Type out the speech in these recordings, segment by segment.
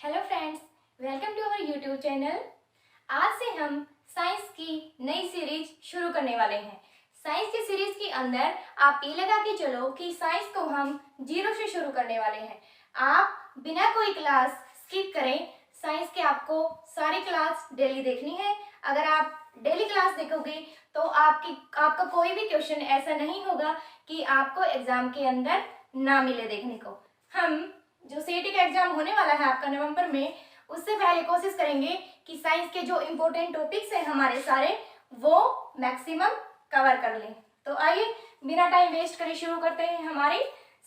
Hello friends, welcome to our YouTube channel. आज से हम साइंस की नई सीरीज शुरू करने वाले हैं। साइंस की सीरीज के अंदर आप ये लगा के चलो कि साइंस को हम जीरो से शुरू करने वाले हैं। आप बिना कोई क्लास स्किप करें, साइंस के आपको सारी क्लास डेली देखनी है। अगर आप डेली क्लास देखोगे तो आपका कोई भी क्वेश्चन ऐसा नहीं होगा कि आपको एग्जाम के अंदर ना मिले देखने को। हम जो सीईटी का एग्जाम होने वाला है आपका नवंबर में, उससे पहले कोशिश करेंगे कि साइंस के जो इम्पोर्टेंट टॉपिक्स हैं हमारे सारे, वो मैक्सिमम कवर कर लें। तो आइए बिना टाइम वेस्ट करे शुरू करते हैं हमारी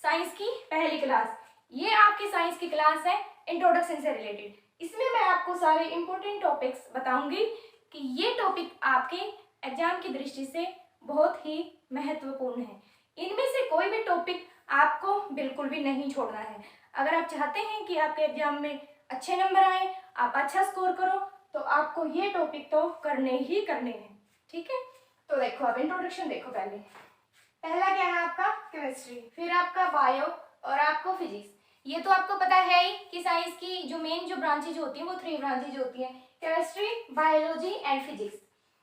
साइंस की पहली क्लास। ये आपकी साइंस की क्लास है इंट्रोडक्शन से रिलेटेड। इसमें मैं आपको सारे इम्पोर्टेंट टॉपिक्स बताऊंगी कि ये टॉपिक आपके एग्जाम की दृष्टि से बहुत ही महत्वपूर्ण है। इनमें से कोई भी टॉपिक आपको बिल्कुल भी नहीं छोड़ना है। अगर आप चाहते हैं कि आपके एग्जाम में अच्छे नंबर आए, आप अच्छा स्कोर करो, तो आपको ये टॉपिक तो करने ही करने हैं। ठीक है, तो देखो आप इंट्रोडक्शन देखो। पहला क्या है आपका केमिस्ट्री, फिर आपका बायो और आपको फिजिक्स। ये तो आपको पता है ही कि साइंस की जो मेन जो ब्रांचेज होती हैं वो 3 ब्रांचेज होती हैं, केमिस्ट्री, बायोलॉजी एंड फिजिक्स।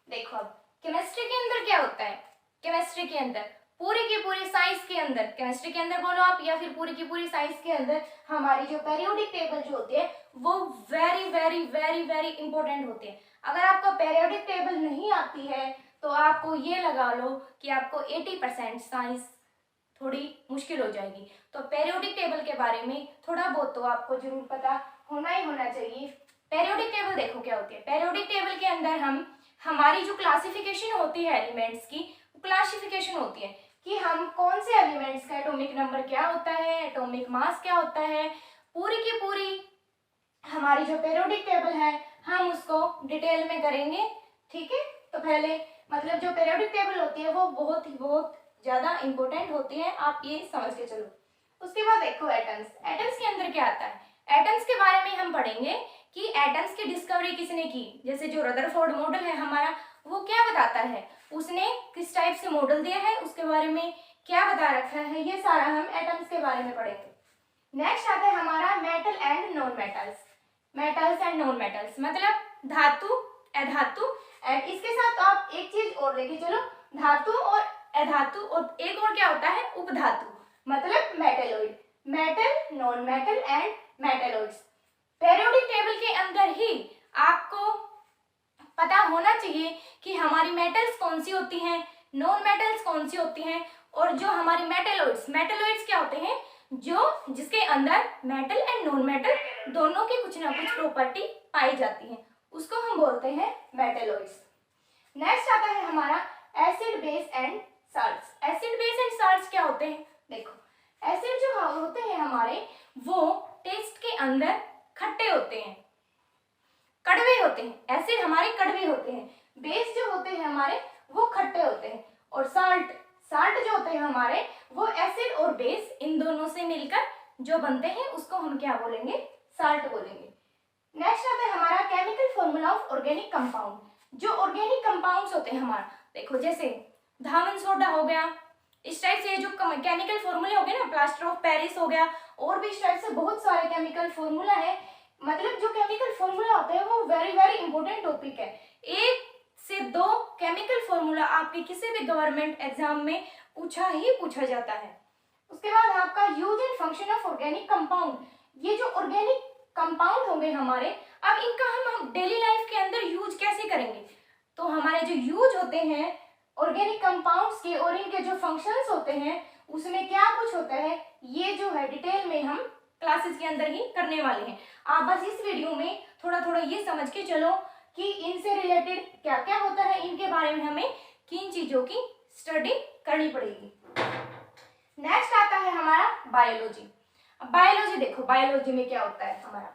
देखो अब केमिस्ट्री के अंदर क्या होता है। केमिस्ट्री के अंदर पूरी की पूरी साइंस के अंदर, केमिस्ट्री के अंदर बोलो आप या फिर पूरी की पूरी साइंस के अंदर, हमारी जो पेरियोडिक टेबल जो होती है वो very very very very important होती है। अगर आपको पेरियोडिक टेबल नहीं आती है तो आपको ये लगा लो कि आपको 80% साइंस थोड़ी मुश्किल हो जाएगी। तो पेरियोडिक टेबल के बारे में थोड़ा बहुत तो आपको जरूर पता होना ही होना चाहिए। पेरियोडिक टेबल देखो क्या होती है। पेरियोडिक टेबल के अंदर हमारी जो क्लासिफिकेशन होती है एलिमेंट्स की, क्लासिफिकेशन होती है कि हम कौन से एलिमेंट्स का एटॉमिक नंबर क्या होता है, एटॉमिक मास क्या होता है, पूरी की पूरी हमारी जो पेरियोडिक टेबल है हम उसको डिटेल में करेंगे। ठीक है, तो पहले मतलब जो पेरियोडिक टेबल होती है वो बहुत ज्यादा इंपॉर्टेंट होती है, आप ये समझ के चलो। उसके बाद देखो एटम्स। एटम्स के अंदर क्या आता है। एटम्स के बारे में हम पढ़ेंगे कि एटम्स की डिस्कवरी किसने की। जैसे जो रदरफोर्ड मॉडल है हमारा, वो क्या बताता है, उसने किस टाइप से मॉडल दिया है, उसके बारे में क्या बता रखा है, ये सारा हम एटम्स के बारे में पढ़ेंगे। नेक्स्ट आता है हमारा metal and non metals. Metals and non metals मतलब धातु, अधातु, एंड इसके साथ आप एक चीज और लेके चलो, धातु और अधातु, और एक और क्या होता है, उपधातु मतलब metalloid. Metal, non metal and metalloids. Periodic table के अंदर ही आपको पता होना चाहिए कि हमारी मेटल्स कौन सी होती हैं, नॉन मेटल्स कौन सी होती हैं, और जो हमारी मेटेलॉइड्स, मेटेलॉइड्स क्या होते हैं, जो जिसके अंदर मेटल एंड नॉन मेटल दोनों की कुछ ना कुछ प्रॉपर्टी पाई जाती है, उसको हम बोलते हैं मेटेलॉइड्स। नेक्स्ट आता है हमारा acid, base and salts. Acid, base and salts क्या होते हैं। देखो एसिड जो होते हैं हमारे, वो टेस्ट के अंदर खट्टे होते हैं, कड़वे होते हैं। एसिड हमारे कड़वे होते हैं, बेस जो होते हैं हमारे वो खट्टे होते हैं, और साल्ट, साल्ट जो होते हैं हमारे वो एसिड और बेस इन दोनों से मिलकर जो बनते हैं उसको हम क्या बोलेंगे, साल्ट बोलेंगे। नेक्स्ट आता है हमारा chemical formula of organic compound. जो ऑर्गेनिक कंपाउंड्स होते हैं हमारा, देखो जैसे धामन सोडा हो गया, इस टाइप से जो केमिकल फॉर्मूले हो गए ना, प्लास्टर ऑफ पेरिस हो गया, और भी इस टाइप से बहुत सारे केमिकल फॉर्मूला है। मतलब जो केमिकल फॉर्मूला होते हैं वो वेरी वेरी इंपॉर्टेंट टॉपिक है। 1 से 2 केमिकल फॉर्मूला आपके किसी भी गवर्नमेंट एग्जाम में पूछा जाता है। उसके बाद आपका use and function of organic compound. ये जो ऑर्गेनिक कंपाउंड होंगे हमारे, अब इनका हम डेली लाइफ के अंदर यूज कैसे करेंगे। तो हमारे जो यूज होते हैं ऑर्गेनिक कंपाउंड्स के और इनके जो फंक्शंस होते हैं उसमें क्या कुछ होता है, ये जो है डिटेल में हम क्लासेस के अंदर ही करने वाले हैं। आप बस इस वीडियो में थोड़ा थोड़ा ये समझ के चलो कि इनसे रिलेटेड क्या क्या होता है, इनके बारे में हमें किन चीजों की स्टडी करनी पड़ेगी। नेक्स्ट आता है हमारा बायोलॉजी। अब बायोलॉजी देखो, बायोलॉजी में क्या होता है हमारा,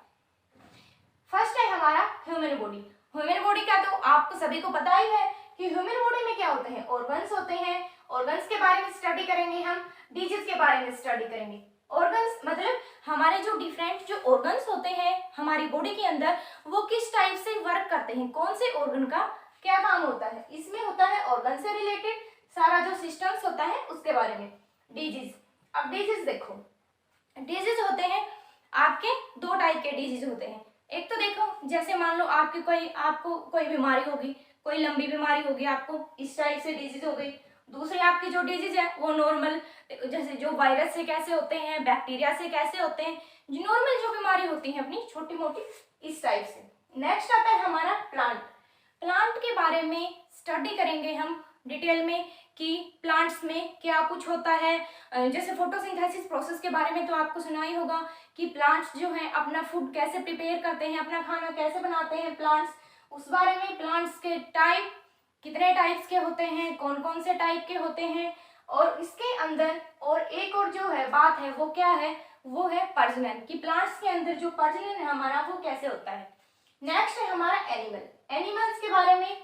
फर्स्ट है हमारा ह्यूमन बॉडी। ह्यूमन बॉडी का तो आपको सभी को पता ही है कि ह्यूमन बॉडी में क्या होते हैं, ऑर्गन्स होते हैं। ऑर्गन्स के बारे में स्टडी करेंगे हम, डिजीज के बारे में स्टडी करेंगे। ऑर्गन्स मतलब हमारे जो डिफरेंट जो ऑर्गन्स होते हैं हमारी बॉडी के अंदर, वो किस टाइप से वर्क करते हैं, कौन से ऑर्गन का क्या काम होता है। इसमें होता है ऑर्गन से रिलेटेड सारा जो सिस्टम्स होता है उसके बारे में। डिजीज, अब डिजीज देखो, डिजीज होते हैं आपके दो टाइप के डिजीज होते हैं। एक तो देखो, जैसे मान लो आपको कोई बीमारी होगी, कोई लंबी बीमारी होगी, आपको इस टाइप से डिजीज हो गई। दूसरी आपकी जो डिजीज है वो नॉर्मल, जैसे जो वायरस से कैसे होते हैं, बैक्टीरिया से कैसे होते हैं, जो नॉर्मल जो बीमारी होती है अपनी छोटी मोटी, इस टाइप से। नेक्स्ट आता है हमारा प्लांट। प्लांट के बारे में स्टडी करेंगे हम डिटेल में कि प्लांट्स में क्या कुछ होता है। जैसे फोटोसिंथेसिस प्रोसेस के बारे में तो आपको सुना ही होगा कि प्लांट्स जो है अपना फूड कैसे प्रिपेयर करते हैं, अपना खाना कैसे बनाते हैं प्लांट्स, उस बारे में। प्लांट्स के टाइप, कितने टाइप्स के होते हैं, कौन कौन से टाइप के होते हैं, और इसके अंदर और एक और जो है बात है वो क्या है, वो है प्रजनन, कि प्लांट्स के अंदर जो प्रजनन है हमारा वो कैसे होता है। नेक्स्ट है हमारा एनिमल। एनिमल्स के बारे में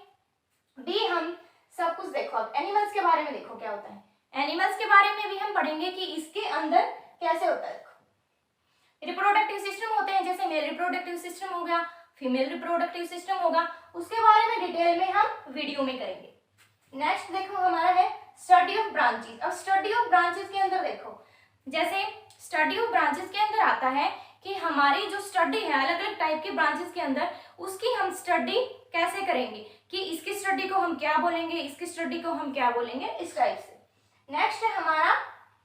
भी हम सब कुछ देखो। अब एनिमल्स के बारे में देखो क्या होता है। एनिमल्स के बारे में भी हम पढ़ेंगे कि इसके अंदर कैसे होता है। रिप्रोडक्टिव सिस्टम होते हैं, जैसे मेल रिप्रोडक्टिव सिस्टम हो गया, फीमेल रिप्रोडक्टिव सिस्टम होगा, उसके बारे में डिटेल में हम वीडियो में करेंगे। नेक्स्ट देखो हमारा है स्टडी ऑफ ब्रांचेस। अब स्टडी ऑफ ब्रांचेस के अंदर देखो, जैसे स्टडी ऑफ ब्रांचेस के अंदर आता है कि हमारी जो स्टडी है अलग अलग टाइप के ब्रांचेस के अंदर, उसकी हम स्टडी कैसे करेंगे, कि इसकी स्टडी को हम क्या बोलेंगे, इसकी स्टडी को हम क्या बोलेंगे, इस टाइप से। नेक्स्ट है हमारा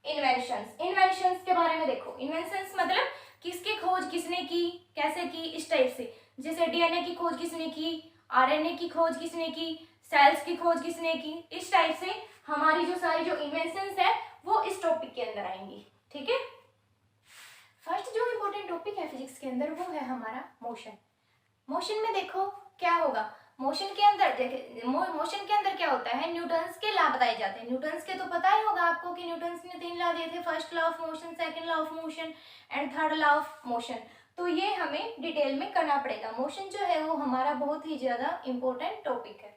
इन्वेंशंस। इन्वेंशंस के बारे में देखो। इन्वेंशंस मतलब किसकी खोज किसने की, कैसे की, इस टाइप से। जैसे डीएनए की खोज किसने की, आरएनए की खोज किसने की, सेल्स की खोज किसने की, इस टाइप से हमारी जो सारी जो इन्वेंशंस है वो इस टॉपिक के अंदर आएंगी। ठीक है। फर्स्ट जो इम्पोर्टेंट टॉपिक है फिजिक्स के अंदर वो है हमारा मोशन। मोशन में देखो क्या होगा। मोशन के अंदर क्या होता है, न्यूटन्स के लॉ बताए जाते हैं। न्यूटन्स के तो पता ही होगा आपको कि न्यूटन्स ने 3 लॉ दिए थे, first law of motion, second law of motion and third law of motion. तो ये हमें डिटेल में करना पड़ेगा। मोशन जो है वो हमारा बहुत ही ज्यादा इंपॉर्टेंट टॉपिक है।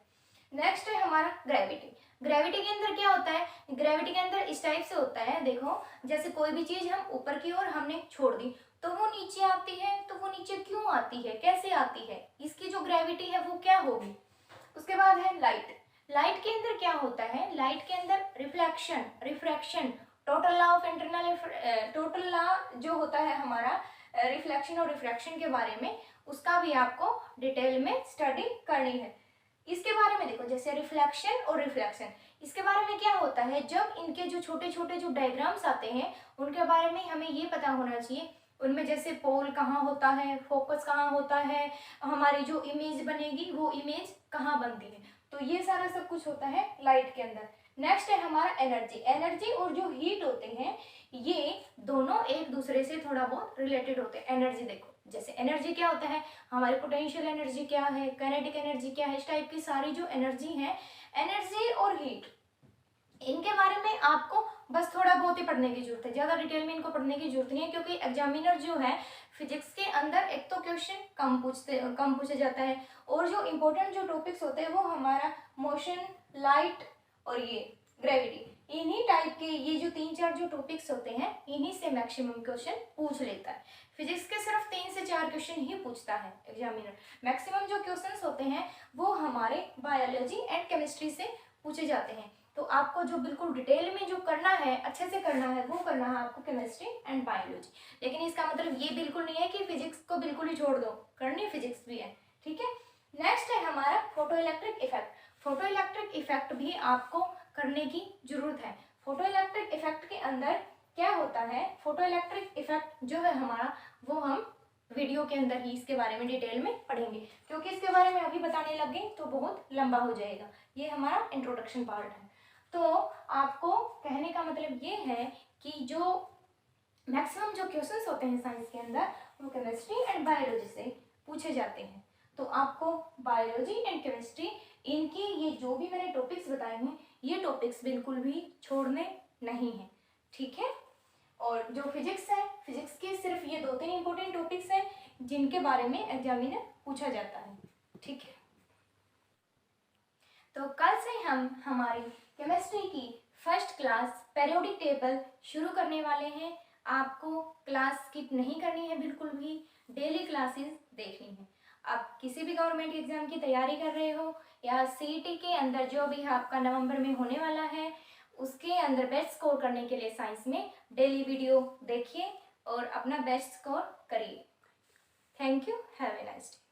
नेक्स्ट है हमारा ग्रेविटी। ग्रेविटी के अंदर क्या होता है, ग्रेविटी के अंदर इस टाइप से होता है, देखो जैसे कोई भी चीज हम ऊपर की ओर हमने छोड़ दी तो वो नीचे आती है, तो वो नीचे क्यों आती है, कैसे आती है, इसकी जो ग्रेविटी है वो क्या होगी। उसके बाद है लाइट। लाइट के अंदर क्या होता है, लाइट के अंदर reflection, refraction, total law of internal, total law जो होता है हमारा रिफ्लेक्शन और रिफ्रैक्शन के बारे में, उसका भी आपको डिटेल में स्टडी करनी है। इसके बारे में देखो, जैसे रिफ्लेक्शन और रिफ्लेक्शन, इसके बारे में क्या होता है, जब इनके जो छोटे छोटे जो डायग्राम्स आते हैं उनके बारे में हमें ये पता होना चाहिए, उनमें जैसे पोल कहाँ होता है, फोकस कहाँ होता है, हमारी जो इमेज बनेगी वो इमेज कहाँ बनती है, तो ये सारा सब कुछ होता है लाइट के अंदर। नेक्स्ट है हमारा एनर्जी। एनर्जी और जो हीट होते हैं ये दोनों एक दूसरे से थोड़ा बहुत रिलेटेड होते हैं। एनर्जी देखो, जैसे एनर्जी क्या होता है, हमारी पोटेंशियल एनर्जी क्या है, काइनेटिक एनर्जी क्या है, इस टाइप की सारी जो एनर्जी है, एनर्जी और हीट, इनके बारे में आपको बस थोड़ा बहुत ही पढ़ने की जरूरत है, ज़्यादा डिटेल में इनको पढ़ने की जरूरत नहीं है, क्योंकि एग्जामिनर जो है फिजिक्स के अंदर एक तो क्वेश्चन कम पूछा जाता है, और जो इम्पोर्टेंट जो टॉपिक्स होते हैं वो हमारा मोशन, लाइट और ये ग्रेविटी, इन्हीं टाइप के ये जो 3-4 जो टॉपिक्स होते हैं इन्हीं से मैक्सिमम क्वेश्चन पूछ लेता है। फिजिक्स के सिर्फ 3 से 4 क्वेश्चन ही पूछता है एग्जामिनर। मैक्सिमम जो क्वेश्चंस होते हैं वो हमारे बायोलॉजी एंड केमिस्ट्री से पूछे जाते हैं। तो आपको जो बिल्कुल डिटेल में जो करना है, अच्छे से करना है, वो करना है आपको केमिस्ट्री एंड बायोलॉजी। लेकिन इसका मतलब ये बिल्कुल नहीं है कि फिजिक्स को बिल्कुल ही छोड़ दो, करनी फिजिक्स भी है। ठीक है। नेक्स्ट है हमारा photo electric effect. Photo electric effect भी आपको करने की जरूरत है। फोटो इलेक्ट्रिक इफेक्ट के अंदर क्या होता है, फोटो इलेक्ट्रिक इफेक्ट जो है हमारा वो हम वीडियो के अंदर ही इसके बारे में डिटेल में पढ़ेंगे, क्योंकि इसके बारे में अभी बताने लग गए तो बहुत लंबा हो जाएगा। ये हमारा इंट्रोडक्शन पार्ट है। तो आपको कहने का मतलब ये है कि जो मैक्सिमम जो क्वेश्चंस होते हैं साइंस के अंदर वो केमिस्ट्री एंड बायोलॉजी से पूछे जाते हैं। तो आपको बायोलॉजी एंड केमिस्ट्री, इनकी ये जो भी मैंने टॉपिक्स बताए हैं ये टॉपिक्स बिल्कुल भी छोड़ने नहीं हैं। ठीक है। और जो फिजिक्स है, फिजिक्स के सिर्फ ये 2-3 इंपॉर्टेंट टॉपिक्स हैं जिनके बारे में एग्जामिनर पूछा जाता है। ठीक है। तो कल से हम हमारी केमिस्ट्री की फर्स्ट क्लास पीरियोडिक टेबल शुरू करने वाले हैं। आपको क्लास स्किप नहीं करनी है, बिल्कुल भी डेली क्लासेस देखनी है। आप किसी भी गवर्नमेंट एग्जाम की तैयारी कर रहे हो या सीईटी के अंदर जो भी आपका नवंबर में होने वाला है उसके अंदर बेस्ट स्कोर करने के लिए साइंस में डेली वीडियो देखिए और अपना बेस्ट स्कोर करिए। Thank you, have a nice day.